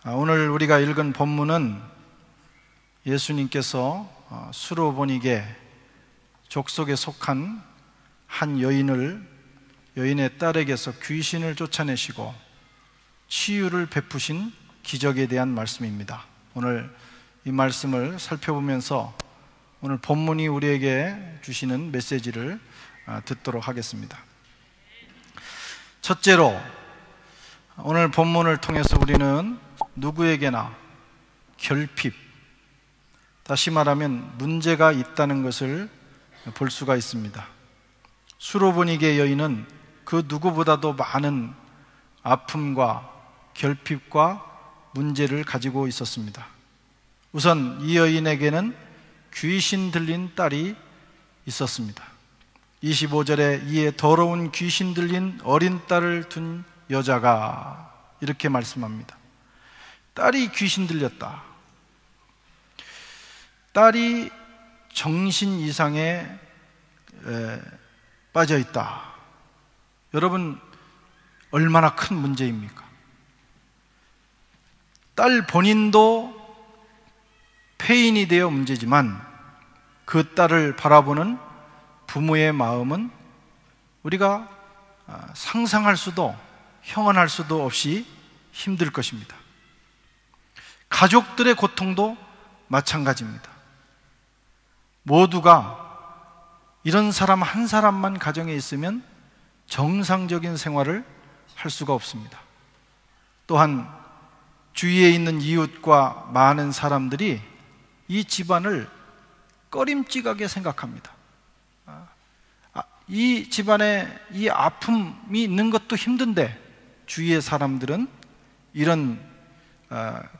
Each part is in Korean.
오늘 우리가 읽은 본문은 예수님께서 수로보니게 족속에 속한 한 여인의 딸에게서 귀신을 쫓아내시고 치유를 베푸신 기적에 대한 말씀입니다. 오늘 이 말씀을 살펴보면서 오늘 본문이 우리에게 주시는 메시지를 듣도록 하겠습니다. 첫째로, 오늘 본문을 통해서 우리는 누구에게나 결핍, 다시 말하면 문제가 있다는 것을 볼 수가 있습니다. 수로보니게 여인은 그 누구보다도 많은 아픔과 결핍과 문제를 가지고 있었습니다. 우선 이 여인에게는 귀신 들린 딸이 있었습니다. 25절에 이에 더러운 귀신 들린 어린 딸을 둔 여자가 이렇게 말씀합니다. 딸이 귀신 들렸다. 딸이 정신 이상에 빠져 있다. 여러분, 얼마나 큰 문제입니까? 딸 본인도 폐인이 되어 문제지만 그 딸을 바라보는 부모의 마음은 우리가 상상할 수도 형언할 수도 없이 힘들 것입니다. 가족들의 고통도 마찬가지입니다. 모두가 이런 사람 한 사람만 가정에 있으면 정상적인 생활을 할 수가 없습니다. 또한 주위에 있는 이웃과 많은 사람들이 이 집안을 꺼림칙하게 생각합니다. 이 집안에 이 아픔이 있는 것도 힘든데 주위의 사람들은 이런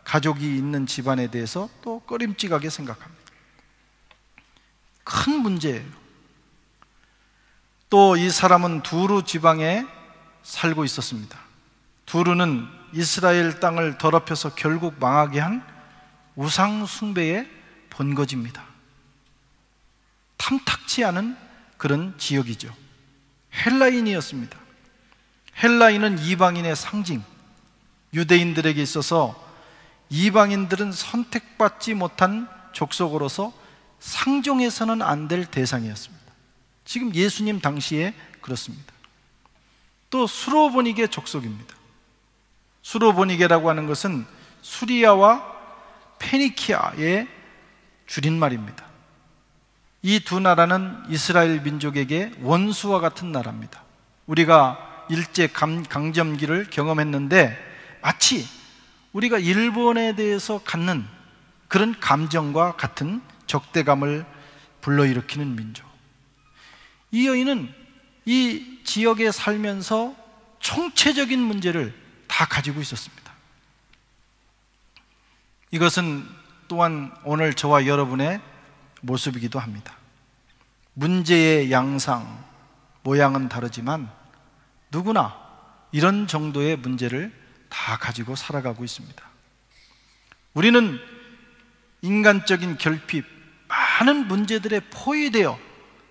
가족이 있는 집안에 대해서 또 꺼림칙하게 생각합니다. 큰 문제예요. 또 이 사람은 두루 지방에 살고 있었습니다. 두루는 이스라엘 땅을 더럽혀서 결국 망하게 한 우상 숭배의 본거지입니다. 탐탁치 않은 그런 지역이죠. 헬라인이었습니다. 헬라인은 이방인의 상징, 유대인들에게 있어서 이방인들은 선택받지 못한 족속으로서 상종해서는 안 될 대상이었습니다. 지금 예수님 당시에 그렇습니다. 또 수로보니게 족속입니다. 수로보니게라고 하는 것은 수리아와 페니키아의 줄임말입니다. 이 두 나라는 이스라엘 민족에게 원수와 같은 나라입니다. 우리가 일제 강점기를 경험했는데 마치 우리가 일본에 대해서 갖는 그런 감정과 같은 적대감을 불러일으키는 민족. 이 여인은 이 지역에 살면서 총체적인 문제를 다 가지고 있었습니다. 이것은 또한 오늘 저와 여러분의 모습이기도 합니다. 문제의 양상, 모양은 다르지만 누구나 이런 정도의 문제를 다 가지고 살아가고 있습니다. 우리는 인간적인 결핍, 많은 문제들에 포위되어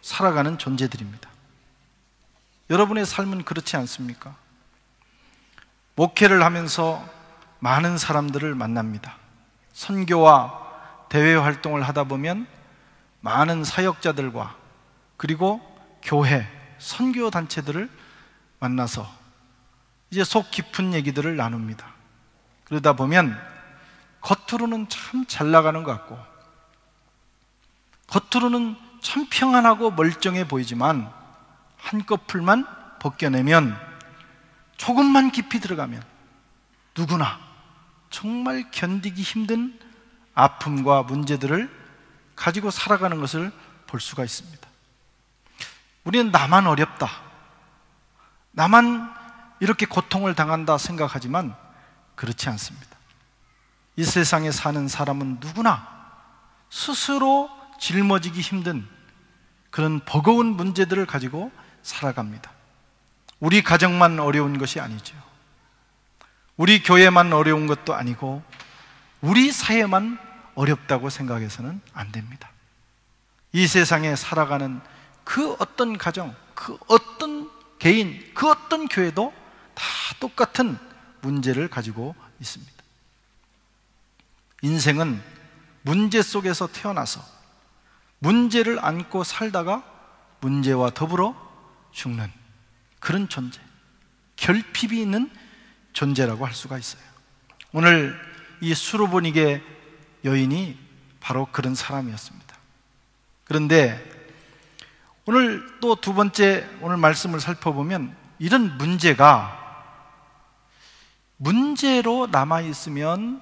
살아가는 존재들입니다. 여러분의 삶은 그렇지 않습니까? 목회를 하면서 많은 사람들을 만납니다. 선교와 대외 활동을 하다 보면 많은 사역자들과 그리고 교회, 선교 단체들을 만나서 이제 속 깊은 얘기들을 나눕니다. 그러다 보면 겉으로는 참 잘 나가는 것 같고 겉으로는 참 평안하고 멀쩡해 보이지만 한꺼풀만 벗겨내면 조금만 깊이 들어가면 누구나 정말 견디기 힘든 아픔과 문제들을 가지고 살아가는 것을 볼 수가 있습니다. 우리는 나만 어렵다, 나만 이렇게 고통을 당한다 생각하지만 그렇지 않습니다. 이 세상에 사는 사람은 누구나 스스로 짊어지기 힘든 그런 버거운 문제들을 가지고 살아갑니다. 우리 가정만 어려운 것이 아니죠. 우리 교회만 어려운 것도 아니고 우리 사회만 어렵다고 생각해서는 안 됩니다. 이 세상에 살아가는 그 어떤 가정, 그 어떤 개인, 그 어떤 교회도 다 똑같은 문제를 가지고 있습니다. 인생은 문제 속에서 태어나서 문제를 안고 살다가 문제와 더불어 죽는 그런 존재, 결핍이 있는 존재라고 할 수가 있어요. 오늘 이 수르보니게 여인이 바로 그런 사람이었습니다. 그런데 오늘 또 두 번째 오늘 말씀을 살펴보면 이런 문제가 문제로 남아있으면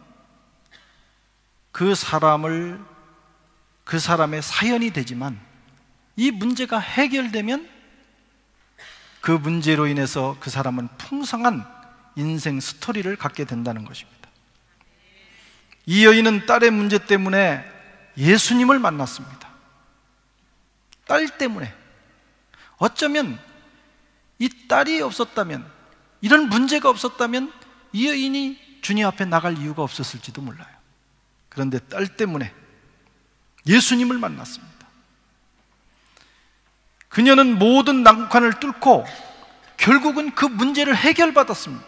그 사람의 사연이 되지만 이 문제가 해결되면 그 문제로 인해서 그 사람은 풍성한 인생 스토리를 갖게 된다는 것입니다. 이 여인은 딸의 문제 때문에 예수님을 만났습니다. 딸 때문에. 어쩌면 이 딸이 없었다면, 이런 문제가 없었다면 이 여인이 주님 앞에 나갈 이유가 없었을지도 몰라요. 그런데 딸 때문에 예수님을 만났습니다. 그녀는 모든 난관을 뚫고 결국은 그 문제를 해결받았습니다.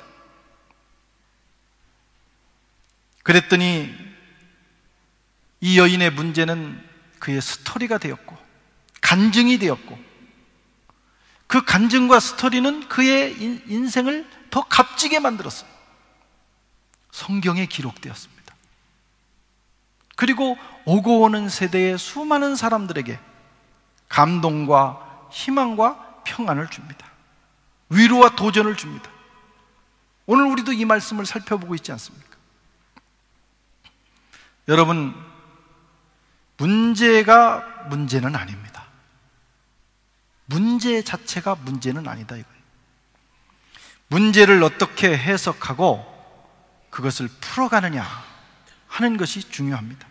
그랬더니 이 여인의 문제는 그의 스토리가 되었고 간증이 되었고, 그 간증과 스토리는 그의 인생을 더 값지게 만들었어요. 성경에 기록되었습니다. 그리고 오고 오는 세대의 수많은 사람들에게 감동과 희망과 평안을 줍니다. 위로와 도전을 줍니다. 오늘 우리도 이 말씀을 살펴보고 있지 않습니까? 여러분, 문제가 문제는 아닙니다. 문제 자체가 문제는 아니다 이거예요. 문제를 어떻게 해석하고 그것을 풀어가느냐 하는 것이 중요합니다.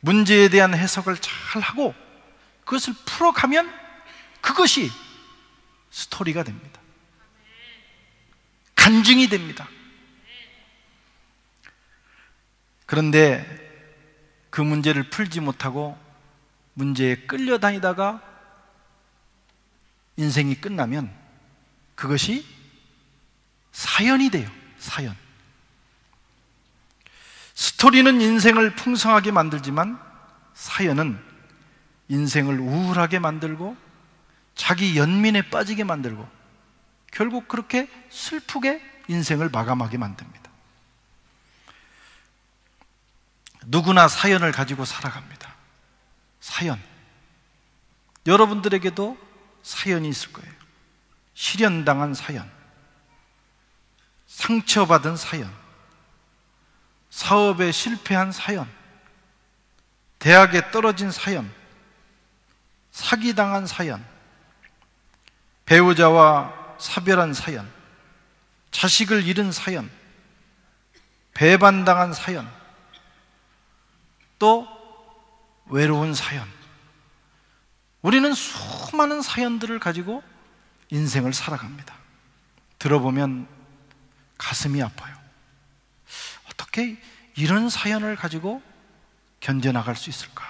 문제에 대한 해석을 잘 하고 그것을 풀어가면 그것이 스토리가 됩니다. 간증이 됩니다. 그런데 그 문제를 풀지 못하고 문제에 끌려다니다가 인생이 끝나면 그것이 사연이 돼요. 사연. 스토리는 인생을 풍성하게 만들지만 사연은 인생을 우울하게 만들고 자기 연민에 빠지게 만들고 결국 그렇게 슬프게 인생을 마감하게 만듭니다. 누구나 사연을 가지고 살아갑니다. 사연. 여러분들에게도 사연이 있을 거예요. 실연당한 사연, 상처받은 사연, 사업에 실패한 사연, 대학에 떨어진 사연, 사기당한 사연, 배우자와 사별한 사연, 자식을 잃은 사연, 배반당한 사연, 또 외로운 사연. 우리는 수많은 사연들을 가지고 인생을 살아갑니다. 들어보면 가슴이 아파요. 어떻게 이런 사연을 가지고 견뎌나갈 수 있을까?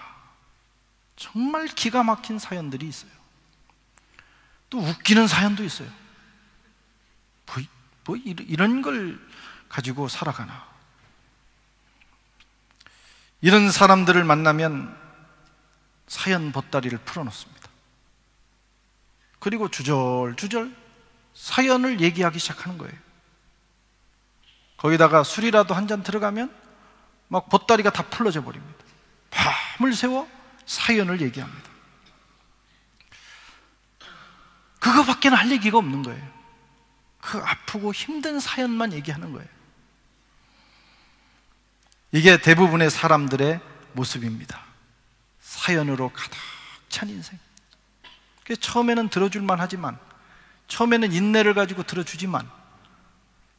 정말 기가 막힌 사연들이 있어요. 또 웃기는 사연도 있어요. 이런 걸 가지고 살아가나? 이런 사람들을 만나면 사연 보따리를 풀어놓습니다. 그리고 주절주절 사연을 얘기하기 시작하는 거예요. 거기다가 술이라도 한 잔 들어가면 막 보따리가 다 풀어져 버립니다. 밤을 새워 사연을 얘기합니다. 그거밖에 할 얘기가 없는 거예요. 그 아프고 힘든 사연만 얘기하는 거예요. 이게 대부분의 사람들의 모습입니다. 사연으로 가득 찬 인생. 처음에는 들어줄만 하지만, 처음에는 인내를 가지고 들어주지만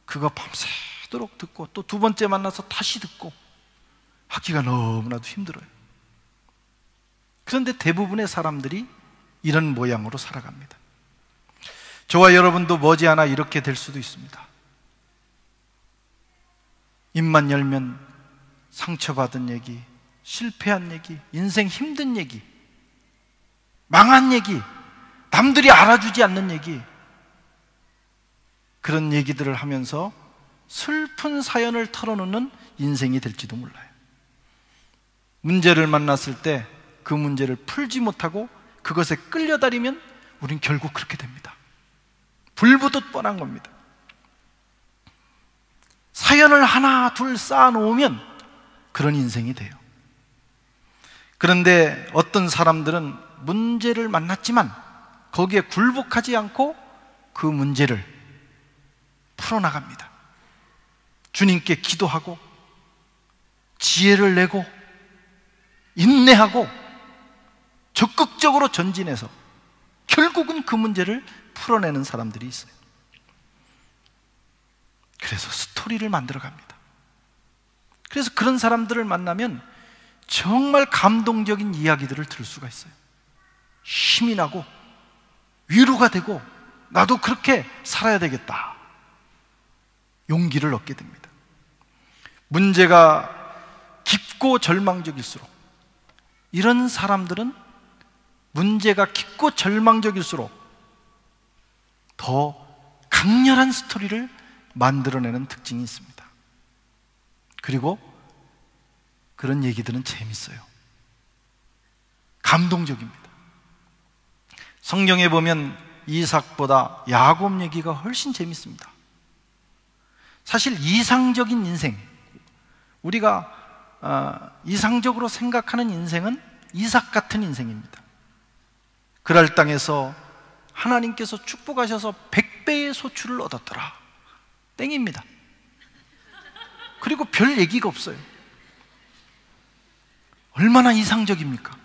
그거 밤새도록 듣고 또 두 번째 만나서 다시 듣고 하기가 너무나도 힘들어요. 그런데 대부분의 사람들이 이런 모양으로 살아갑니다. 저와 여러분도 머지않아 이렇게 될 수도 있습니다. 입만 열면 상처받은 얘기, 실패한 얘기, 인생 힘든 얘기, 망한 얘기, 남들이 알아주지 않는 얘기, 그런 얘기들을 하면서 슬픈 사연을 털어놓는 인생이 될지도 몰라요. 문제를 만났을 때 그 문제를 풀지 못하고 그것에 끌려다니면 우린 결국 그렇게 됩니다. 불보듯 뻔한 겁니다. 사연을 하나 둘 쌓아놓으면 그런 인생이 돼요. 그런데 어떤 사람들은 문제를 만났지만 거기에 굴복하지 않고 그 문제를 풀어나갑니다. 주님께 기도하고 지혜를 내고 인내하고 적극적으로 전진해서 결국은 그 문제를 풀어내는 사람들이 있어요. 그래서 스토리를 만들어 갑니다. 그래서 그런 사람들을 만나면 정말 감동적인 이야기들을 들을 수가 있어요. 힘이 나고 위로가 되고 나도 그렇게 살아야 되겠다, 용기를 얻게 됩니다. 문제가 깊고 절망적일수록, 이런 사람들은 문제가 깊고 절망적일수록 더 강렬한 스토리를 만들어내는 특징이 있습니다. 그리고 그런 얘기들은 재밌어요. 감동적입니다. 성경에 보면 이삭보다 야곱 얘기가 훨씬 재밌습니다. 사실 이상적인 인생, 우리가 이상적으로 생각하는 인생은 이삭 같은 인생입니다. 그랄 땅에서 하나님께서 축복하셔서 100배의 소출을 얻었더라, 땡입니다. 그리고 별 얘기가 없어요. 얼마나 이상적입니까?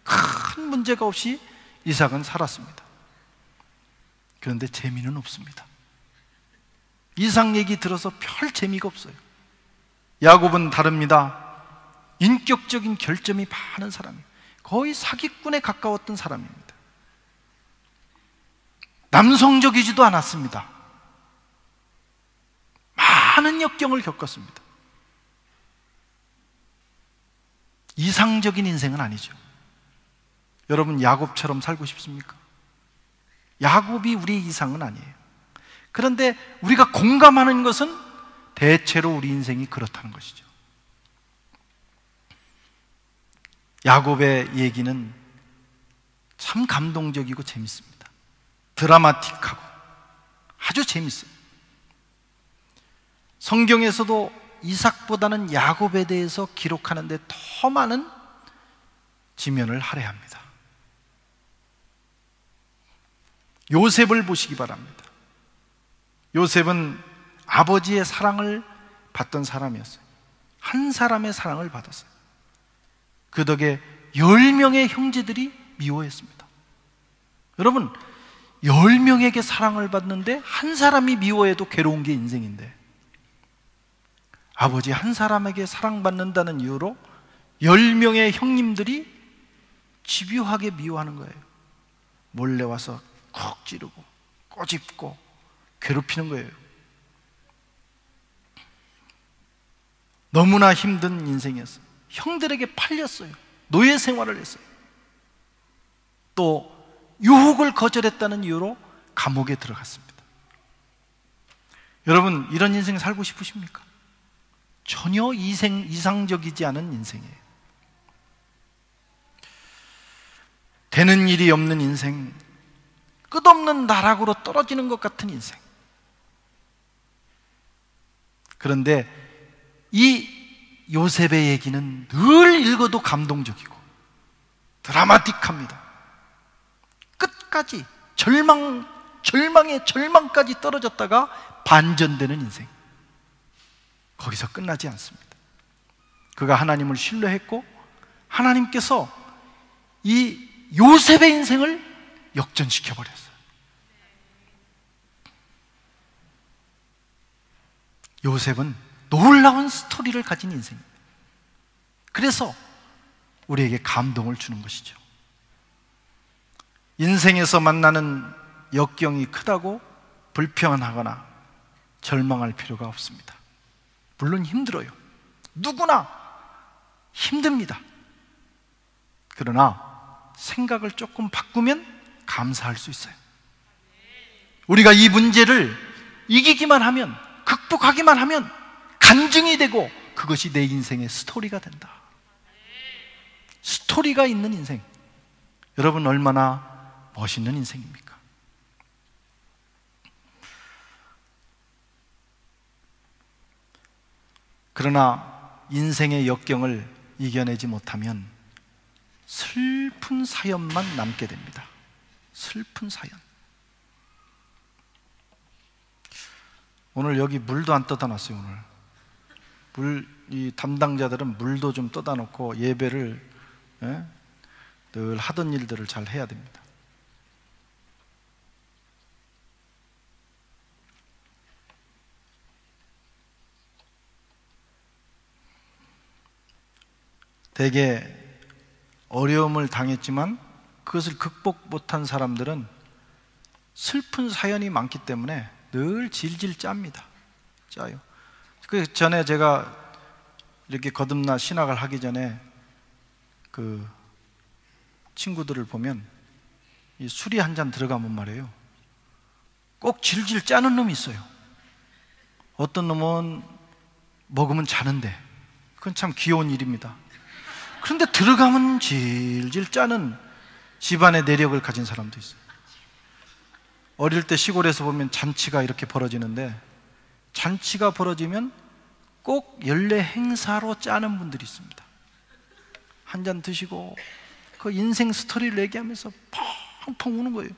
큰 문제가 없이 이삭은 살았습니다. 그런데 재미는 없습니다. 이삭 얘기 들어서 별 재미가 없어요. 야곱은 다릅니다. 인격적인 결점이 많은 사람이에요. 거의 사기꾼에 가까웠던 사람입니다. 남성적이지도 않았습니다. 많은 역경을 겪었습니다. 이상적인 인생은 아니죠. 여러분, 야곱처럼 살고 싶습니까? 야곱이 우리의 이상은 아니에요. 그런데 우리가 공감하는 것은 대체로 우리 인생이 그렇다는 것이죠. 야곱의 얘기는 참 감동적이고 재밌습니다. 드라마틱하고 아주 재밌어요. 성경에서도 이삭보다는 야곱에 대해서 기록하는데 더 많은 지면을 할애합니다. 요셉을 보시기 바랍니다. 요셉은 아버지의 사랑을 받던 사람이었어요. 한 사람의 사랑을 받았어요. 그 덕에 10명의 형제들이 미워했습니다. 여러분, 10명에게 사랑을 받는데 한 사람이 미워해도 괴로운 게 인생인데, 아버지 한 사람에게 사랑받는다는 이유로 10명의 형님들이 집요하게 미워하는 거예요. 몰래 와서 콕 찌르고 꼬집고 괴롭히는 거예요. 너무나 힘든 인생이었어요. 형들에게 팔렸어요. 노예 생활을 했어요. 또 유혹을 거절했다는 이유로 감옥에 들어갔습니다. 여러분, 이런 인생 살고 싶으십니까? 전혀 이상적이지 않은 인생이에요. 되는 일이 없는 인생, 끝없는 나락으로 떨어지는 것 같은 인생. 그런데 이 요셉의 얘기는 늘 읽어도 감동적이고 드라마틱합니다. 끝까지 절망의 절망까지 떨어졌다가 반전되는 인생. 거기서 끝나지 않습니다. 그가 하나님을 신뢰했고 하나님께서 이 요셉의 인생을 역전시켜 버렸어요. 요셉은 놀라운 스토리를 가진 인생입니다. 그래서 우리에게 감동을 주는 것이죠. 인생에서 만나는 역경이 크다고 불평하거나 절망할 필요가 없습니다. 물론 힘들어요. 누구나 힘듭니다. 그러나 생각을 조금 바꾸면 감사할 수 있어요. 우리가 이 문제를 이기기만 하면, 극복하기만 하면 간증이 되고 그것이 내 인생의 스토리가 된다. 스토리가 있는 인생, 여러분 얼마나 멋있는 인생입니까? 그러나 인생의 역경을 이겨내지 못하면 슬픈 사연만 남게 됩니다. 슬픈 사연. 오늘 여기 물도 안 떠다 놨어요. 오늘 이 담당자들은 물도 좀 떠다 놓고 예배를 늘 하던 일들을 잘 해야 됩니다. 대개 어려움을 당했지만 그것을 극복 못한 사람들은 슬픈 사연이 많기 때문에 늘 질질 짭니다. 짜요. 그 전에 제가 이렇게 거듭나 신학을 하기 전에 그 친구들을 보면 이 술이 한 잔 들어가면 말이에요, 꼭 질질 짜는 놈이 있어요. 어떤 놈은 먹으면 자는데 그건 참 귀여운 일입니다. 그런데 들어가면 질질 짜는 집안의 내력을 가진 사람도 있어요. 어릴 때 시골에서 보면 잔치가 이렇게 벌어지는데 잔치가 벌어지면 꼭 연례 행사로 짜는 분들이 있습니다. 한 잔 드시고 그 인생 스토리를 얘기하면서 펑펑 우는 거예요.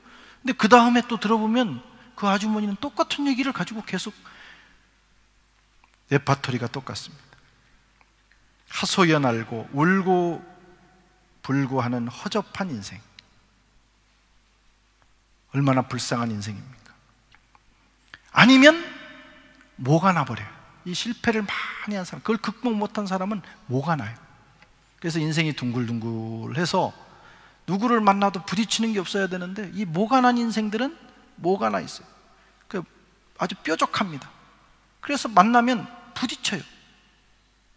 근데 그 다음에 또 들어보면 그 아주머니는 똑같은 얘기를 가지고 계속, 레파토리가 똑같습니다. 하소연알고 울고 불고 하는 허접한 인생, 얼마나 불쌍한 인생입니까? 아니면 뭐가 나버려요. 이 실패를 많이 한 사람, 그걸 극복 못한 사람은 뭐가 나요. 그래서 인생이 둥글둥글해서 누구를 만나도 부딪히는 게 없어야 되는데 이 뭐가 난 인생들은 뭐가 나 있어요. 아주 뾰족합니다. 그래서 만나면 부딪혀요.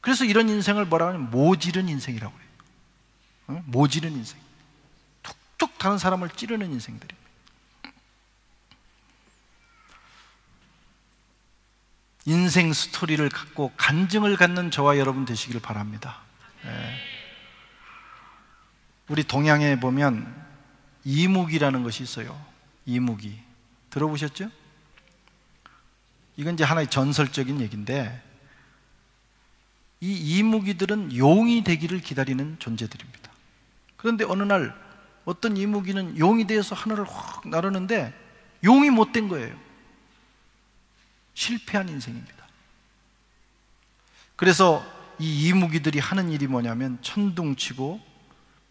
그래서 이런 인생을 뭐라고 하냐면 모지른 인생이라고 해요. 모지른 인생, 툭툭 다른 사람을 찌르는 인생들입니다. 인생 스토리를 갖고 간증을 갖는 저와 여러분 되시길 바랍니다. 우리 동양에 보면 이무기라는 것이 있어요. 이무기 들어보셨죠? 이건 이제 하나의 전설적인 얘기인데, 이 이무기들은 용이 되기를 기다리는 존재들입니다. 그런데 어느 날 어떤 이무기는 용이 되어서 하늘을 확 나르는데 용이 못 된 거예요. 실패한 인생입니다. 그래서 이 이무기들이 하는 일이 뭐냐면 천둥치고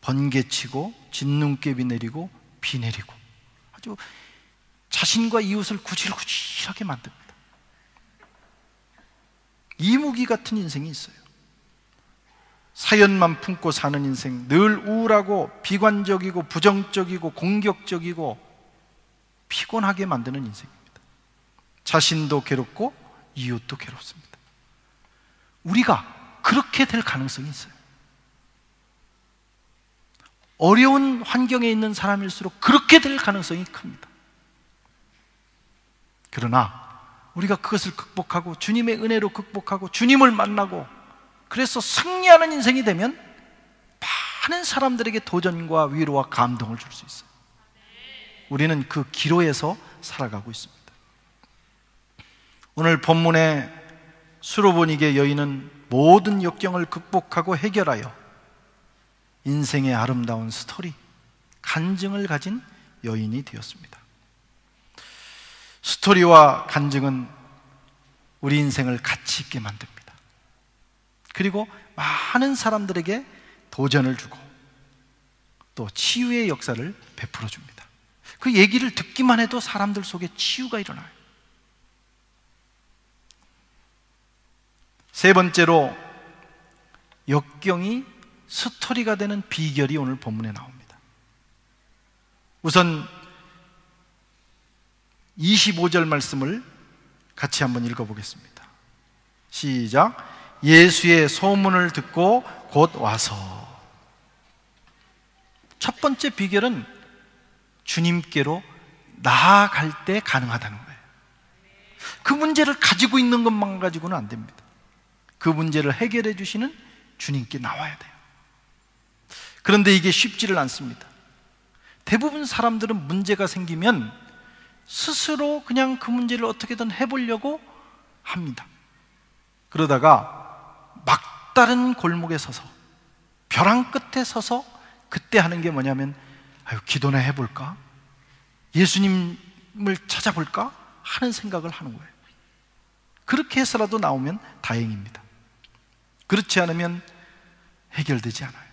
번개치고 진눈깨비 내리고 비 내리고 아주 자신과 이웃을 구질구질하게 만듭니다. 이무기 같은 인생이 있어요. 사연만 품고 사는 인생, 늘 우울하고 비관적이고 부정적이고 공격적이고 피곤하게 만드는 인생입니다. 자신도 괴롭고 이웃도 괴롭습니다. 우리가 그렇게 될 가능성이 있어요. 어려운 환경에 있는 사람일수록 그렇게 될 가능성이 큽니다. 그러나 우리가 그것을 극복하고 주님의 은혜로 극복하고 주님을 만나고 그래서 승리하는 인생이 되면 많은 사람들에게 도전과 위로와 감동을 줄 수 있어요. 우리는 그 기로에서 살아가고 있습니다. 오늘 본문의 수로보니게 여인은 모든 역경을 극복하고 해결하여 인생의 아름다운 스토리, 간증을 가진 여인이 되었습니다. 스토리와 간증은 우리 인생을 가치 있게 만듭니다. 그리고 많은 사람들에게 도전을 주고 또 치유의 역사를 베풀어 줍니다. 그 얘기를 듣기만 해도 사람들 속에 치유가 일어나요. 세 번째로 역경이 스토리가 되는 비결이 오늘 본문에 나옵니다. 우선 25절 말씀을 같이 한번 읽어보겠습니다. 시작. 예수의 소문을 듣고 곧 와서. 첫 번째 비결은 주님께로 나아갈 때 가능하다는 거예요. 그 문제를 가지고 있는 것만 가지고는 안 됩니다. 그 문제를 해결해 주시는 주님께 나와야 돼요. 그런데 이게 쉽지를 않습니다. 대부분 사람들은 문제가 생기면 스스로 그냥 그 문제를 어떻게든 해보려고 합니다. 그러다가 막다른 골목에 서서, 벼랑 끝에 서서 그때 하는 게 뭐냐면, 아유, 기도나 해볼까? 예수님을 찾아볼까? 하는 생각을 하는 거예요. 그렇게 해서라도 나오면 다행입니다. 그렇지 않으면 해결되지 않아요.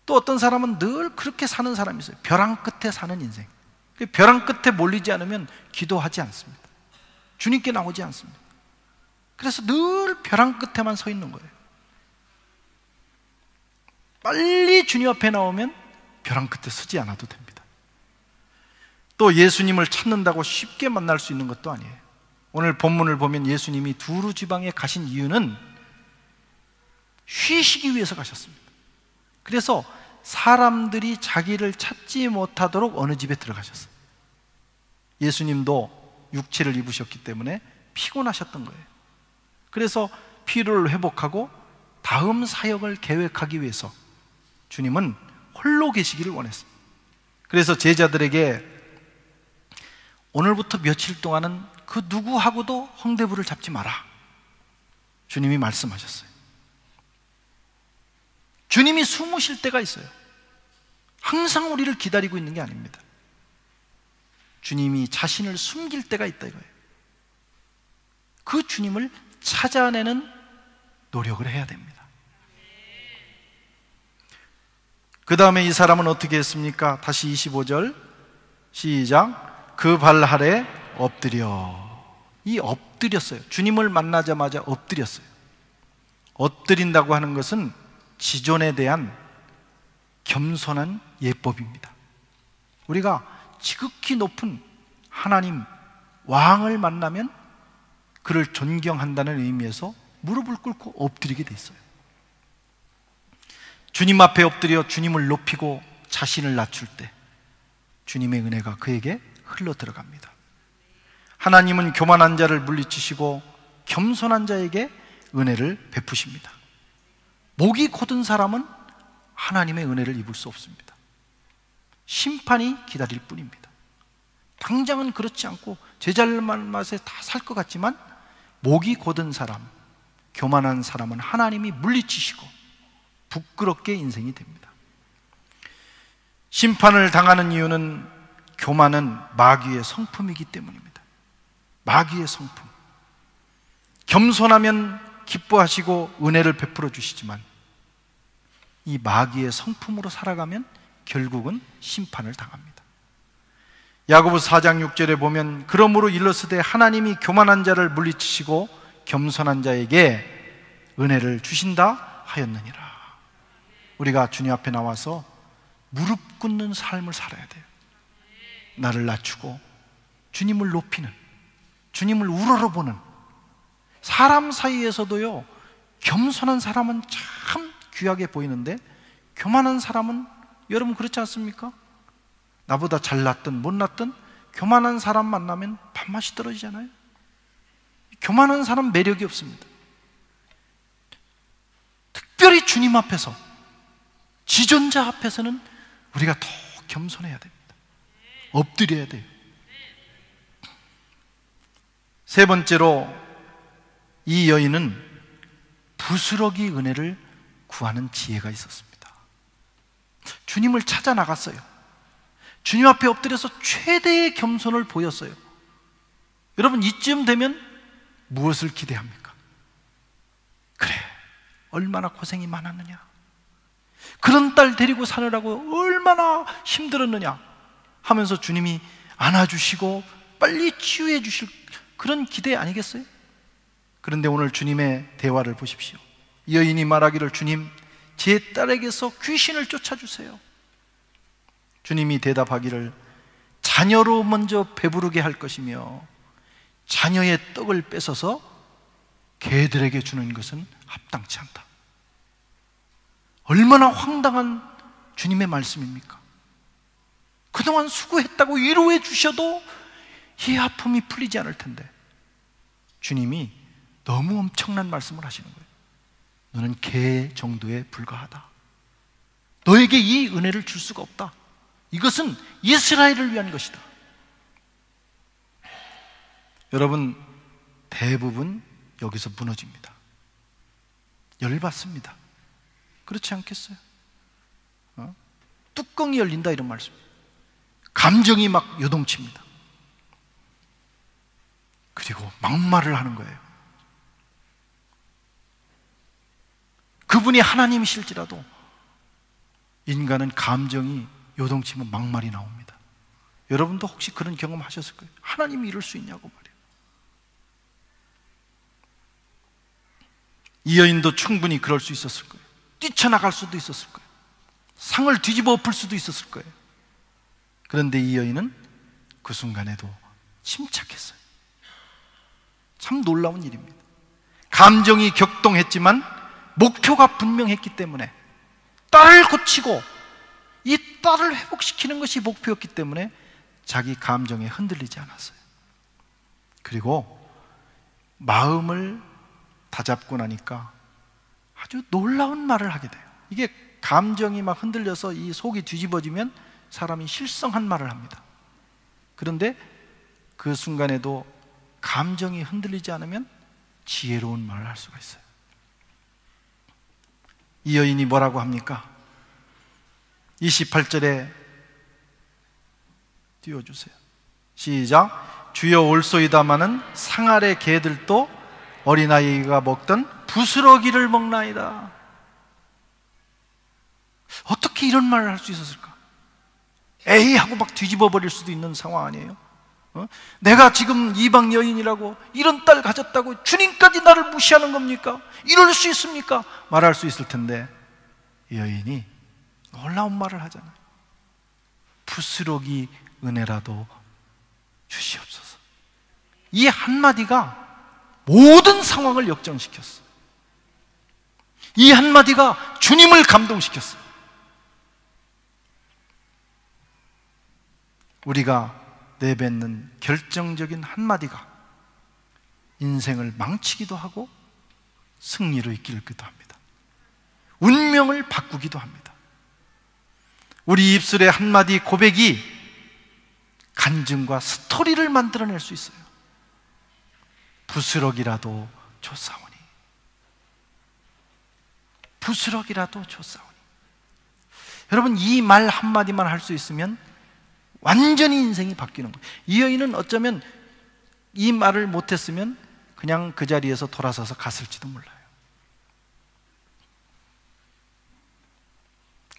또 어떤 사람은 늘 그렇게 사는 사람이 있어요. 벼랑 끝에 사는 인생. 벼랑 끝에 몰리지 않으면 기도하지 않습니다. 주님께 나오지 않습니다. 그래서 늘 벼랑 끝에만 서 있는 거예요. 빨리 주님 앞에 나오면 벼랑 끝에 서지 않아도 됩니다. 또 예수님을 찾는다고 쉽게 만날 수 있는 것도 아니에요. 오늘 본문을 보면 예수님이 두루 지방에 가신 이유는 쉬시기 위해서 가셨습니다. 그래서 사람들이 자기를 찾지 못하도록 어느 집에 들어가셨어요. 예수님도 육체를 입으셨기 때문에 피곤하셨던 거예요. 그래서 피로를 회복하고 다음 사역을 계획하기 위해서 주님은 홀로 계시기를 원했어요. 그래서 제자들에게 오늘부터 며칠 동안은 그 누구하고도 홍대부를 잡지 마라, 주님이 말씀하셨어요. 주님이 숨으실 때가 있어요. 항상 우리를 기다리고 있는 게 아닙니다. 주님이 자신을 숨길 때가 있다 이거예요. 그 주님을 찾아내는 노력을 해야 됩니다. 그 다음에 이 사람은 어떻게 했습니까? 다시 25절 시작. 그 발 아래 엎드려. 이 엎드렸어요. 주님을 만나자마자 엎드렸어요. 엎드린다고 하는 것은 지존에 대한 겸손한 예법입니다. 우리가 지극히 높은 하나님 왕을 만나면 그를 존경한다는 의미에서 무릎을 꿇고 엎드리게 돼 있어요. 주님 앞에 엎드려 주님을 높이고 자신을 낮출 때 주님의 은혜가 그에게 흘러 들어갑니다. 하나님은 교만한 자를 물리치시고 겸손한 자에게 은혜를 베푸십니다. 목이 곧은 사람은 하나님의 은혜를 입을 수 없습니다. 심판이 기다릴 뿐입니다. 당장은 그렇지 않고 제잘만 맛에 다 살 것 같지만 목이 곧은 사람, 교만한 사람은 하나님이 물리치시고 부끄럽게 인생이 됩니다. 심판을 당하는 이유는 교만은 마귀의 성품이기 때문입니다. 마귀의 성품. 겸손하면 기뻐하시고 은혜를 베풀어 주시지만 이 마귀의 성품으로 살아가면 결국은 심판을 당합니다. 야고보서 4장 6절에 보면 그러므로 일러스되 하나님이 교만한 자를 물리치시고 겸손한 자에게 은혜를 주신다 하였느니라. 우리가 주님 앞에 나와서 무릎 꿇는 삶을 살아야 돼요. 나를 낮추고 주님을 높이는, 주님을 우러러보는, 사람 사이에서도요 겸손한 사람은 참 귀하게 보이는데 교만한 사람은 여러분 그렇지 않습니까? 나보다 잘났든 못났든 교만한 사람 만나면 밥맛이 떨어지잖아요. 교만한 사람 매력이 없습니다. 특별히 주님 앞에서, 지존자 앞에서는 우리가 더 겸손해야 됩니다. 엎드려야 돼요. 세 번째로 이 여인은 부스러기 은혜를 구하는 지혜가 있었습니다. 주님을 찾아 나갔어요. 주님 앞에 엎드려서 최대의 겸손을 보였어요. 여러분 이쯤 되면 무엇을 기대합니까? 그래, 얼마나 고생이 많았느냐, 그런 딸 데리고 사느라고 얼마나 힘들었느냐 하면서 주님이 안아주시고 빨리 치유해 주실 그런 기대 아니겠어요? 그런데 오늘 주님의 대화를 보십시오. 이 여인이 말하기를 주님, 제 딸에게서 귀신을 쫓아주세요. 주님이 대답하기를 자녀로 먼저 배부르게 할 것이며 자녀의 떡을 뺏어서 개들에게 주는 것은 합당치 않다. 얼마나 황당한 주님의 말씀입니까? 그동안 수고했다고 위로해 주셔도 이 아픔이 풀리지 않을 텐데 주님이 너무 엄청난 말씀을 하시는 거예요. 너는 개 정도에 불과하다. 너에게 이 은혜를 줄 수가 없다. 이것은 이스라엘을 위한 것이다. 여러분, 대부분 여기서 무너집니다. 열받습니다. 그렇지 않겠어요? 뚜껑이 열린다 이런 말씀. 감정이 막 요동칩니다. 그리고 막말을 하는 거예요. 그분이 하나님이실지라도 인간은 감정이 요동치면 막말이 나옵니다. 여러분도 혹시 그런 경험 하셨을 거예요. 하나님이 이럴 수 있냐고 말이에요. 이 여인도 충분히 그럴 수 있었을 거예요. 뛰쳐나갈 수도 있었을 거예요. 상을 뒤집어 엎을 수도 있었을 거예요. 그런데 이 여인은 그 순간에도 침착했어요. 참 놀라운 일입니다. 감정이 격동했지만 목표가 분명했기 때문에, 딸을 고치고 이 딸을 회복시키는 것이 목표였기 때문에 자기 감정에 흔들리지 않았어요. 그리고 마음을 다잡고 나니까 아주 놀라운 말을 하게 돼요. 이게 감정이 막 흔들려서 이 속이 뒤집어지면 사람이 실성한 말을 합니다. 그런데 그 순간에도 감정이 흔들리지 않으면 지혜로운 말을 할 수가 있어요. 이 여인이 뭐라고 합니까? 28절에 띄워주세요. 시작. 주여 올소이다마는 상 아래 개들도 어린아이가 먹던 부스러기를 먹나이다. 어떻게 이런 말을 할 수 있었을까? 에이 하고 막 뒤집어 버릴 수도 있는 상황 아니에요? 내가 지금 이방 여인이라고 이런 딸 가졌다고 주님까지 나를 무시하는 겁니까? 이럴 수 있습니까? 말할 수 있을 텐데 이 여인이 놀라운 말을 하잖아요. 부스러기 은혜라도 주시옵소서. 이 한마디가 모든 상황을 역전시켰어요. 이 한마디가 주님을 감동시켰어요. 우리가 내뱉는 결정적인 한마디가 인생을 망치기도 하고 승리로 이끌기도 합니다. 운명을 바꾸기도 합니다. 우리 입술의 한마디 고백이 간증과 스토리를 만들어낼 수 있어요. 부스럭이라도 줬사오니, 부스럭이라도 줬사오니. 여러분, 이 말 한마디만 할 수 있으면 완전히 인생이 바뀌는 거예요. 이 여인은 어쩌면 이 말을 못했으면 그냥 그 자리에서 돌아서서 갔을지도 몰라요.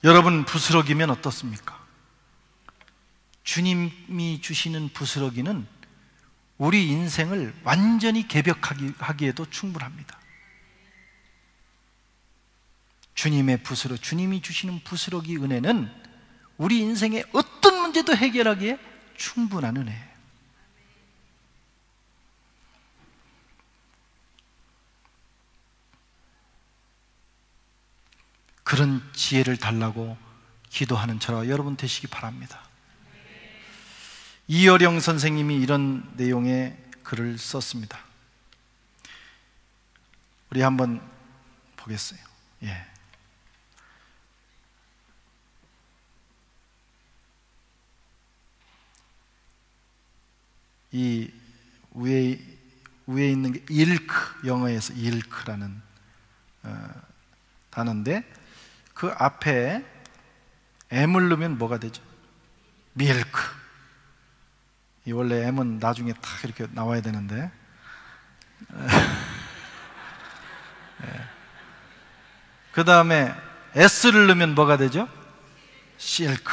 여러분, 부스러기면 어떻습니까? 주님이 주시는 부스러기는 우리 인생을 완전히 개벽하기에도 충분합니다. 주님이 주시는 부스러기 은혜는 우리 인생의 어떤 문제도 해결하기에 충분한 은혜예요. 그런 지혜를 달라고 기도하는 저와 여러분 되시기 바랍니다. 이어령 선생님이 이런 내용의 글을 썼습니다. 우리 한번 보겠어요. 예. 이 위에 있는 게 일크, 영어에서 일크라는 단어인데 그 앞에 M을 넣으면 뭐가 되죠? 밀크. 이 원래 M은 나중에 딱 이렇게 나와야 되는데 그 다음에 S를 넣으면 뭐가 되죠? 실크.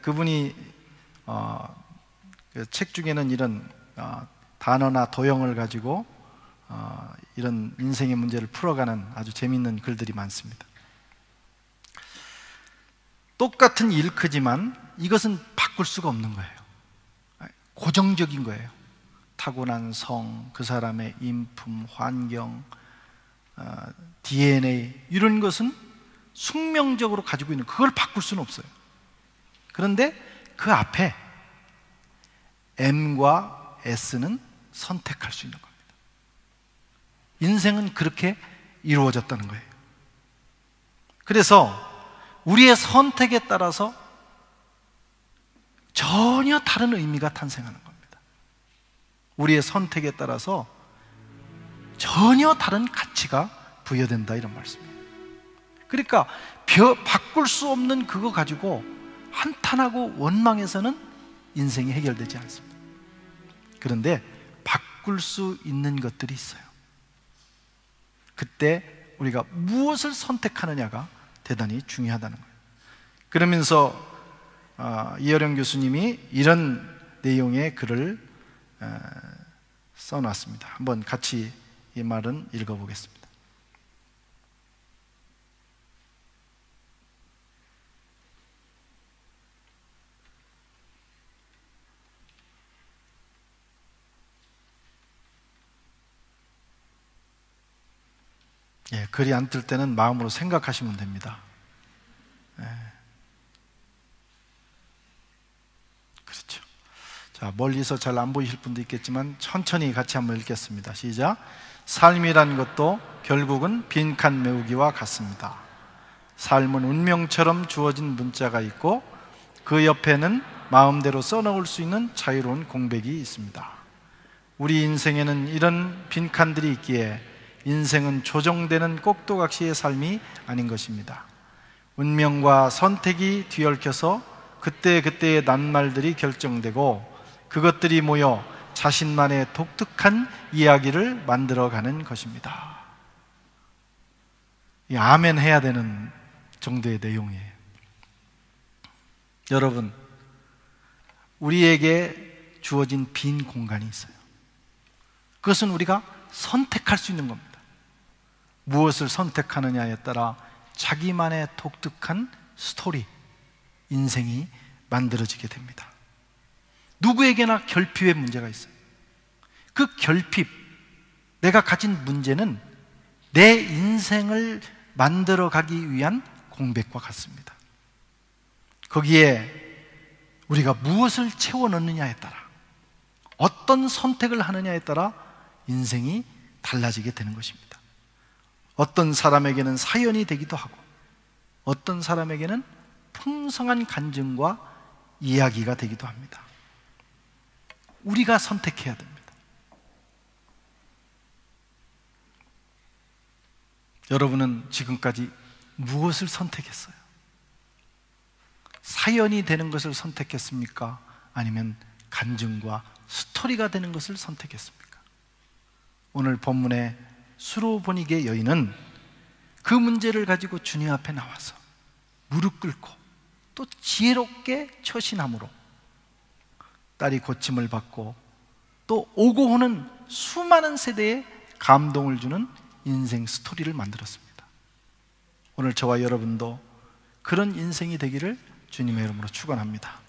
그분이 그 책 중에는 이런 단어나 도형을 가지고 이런 인생의 문제를 풀어가는 아주 재미있는 글들이 많습니다. 똑같은 일크지만 이것은 바꿀 수가 없는 거예요. 고정적인 거예요. 타고난 성, 그 사람의 인품, 환경, DNA 이런 것은 숙명적으로 가지고 있는, 그걸 바꿀 수는 없어요. 그런데 그 앞에 M과 S는 선택할 수 있는 겁니다. 인생은 그렇게 이루어졌다는 거예요. 그래서 우리의 선택에 따라서 전혀 다른 의미가 탄생하는 겁니다. 우리의 선택에 따라서 전혀 다른 가치가 부여된다, 이런 말씀이에요. 그러니까 바꿀 수 없는 그거 가지고 한탄하고 원망해서는 인생이 해결되지 않습니다. 그런데 바꿀 수 있는 것들이 있어요. 그때 우리가 무엇을 선택하느냐가 대단히 중요하다는 거예요. 그러면서 이어령 교수님이 이런 내용의 글을 써놨습니다. 한번 같이 이 말은 읽어보겠습니다. 예, 글이 안 뜰 때는 마음으로 생각하시면 됩니다. 예. 그렇죠. 자, 멀리서 잘 안 보이실 분도 있겠지만 천천히 같이 한번 읽겠습니다. 시작. 삶이란 것도 결국은 빈칸 메우기와 같습니다. 삶은 운명처럼 주어진 문자가 있고 그 옆에는 마음대로 써넣을 수 있는 자유로운 공백이 있습니다. 우리 인생에는 이런 빈칸들이 있기에 인생은 조정되는 꼭두각시의 삶이 아닌 것입니다. 운명과 선택이 뒤얽혀서 그때그때의 낱말들이 결정되고 그것들이 모여 자신만의 독특한 이야기를 만들어가는 것입니다. 이 아멘 해야 되는 정도의 내용이에요. 여러분, 우리에게 주어진 빈 공간이 있어요. 그것은 우리가 선택할 수 있는 겁니다. 무엇을 선택하느냐에 따라 자기만의 독특한 스토리, 인생이 만들어지게 됩니다. 누구에게나 결핍의 문제가 있어요. 그 결핍, 내가 가진 문제는 내 인생을 만들어가기 위한 공백과 같습니다. 거기에 우리가 무엇을 채워 넣느냐에 따라, 어떤 선택을 하느냐에 따라 인생이 달라지게 되는 것입니다. 어떤 사람에게는 사연이 되기도 하고 어떤 사람에게는 풍성한 간증과 이야기가 되기도 합니다. 우리가 선택해야 됩니다. 여러분은 지금까지 무엇을 선택했어요? 사연이 되는 것을 선택했습니까? 아니면 간증과 스토리가 되는 것을 선택했습니까? 오늘 본문의 수로보니게 여인은 그 문제를 가지고 주님 앞에 나와서 무릎 꿇고 또 지혜롭게 처신함으로 딸이 고침을 받고 또 오고 오는 수많은 세대에 감동을 주는 인생 스토리를 만들었습니다. 오늘 저와 여러분도 그런 인생이 되기를 주님의 이름으로 축원합니다.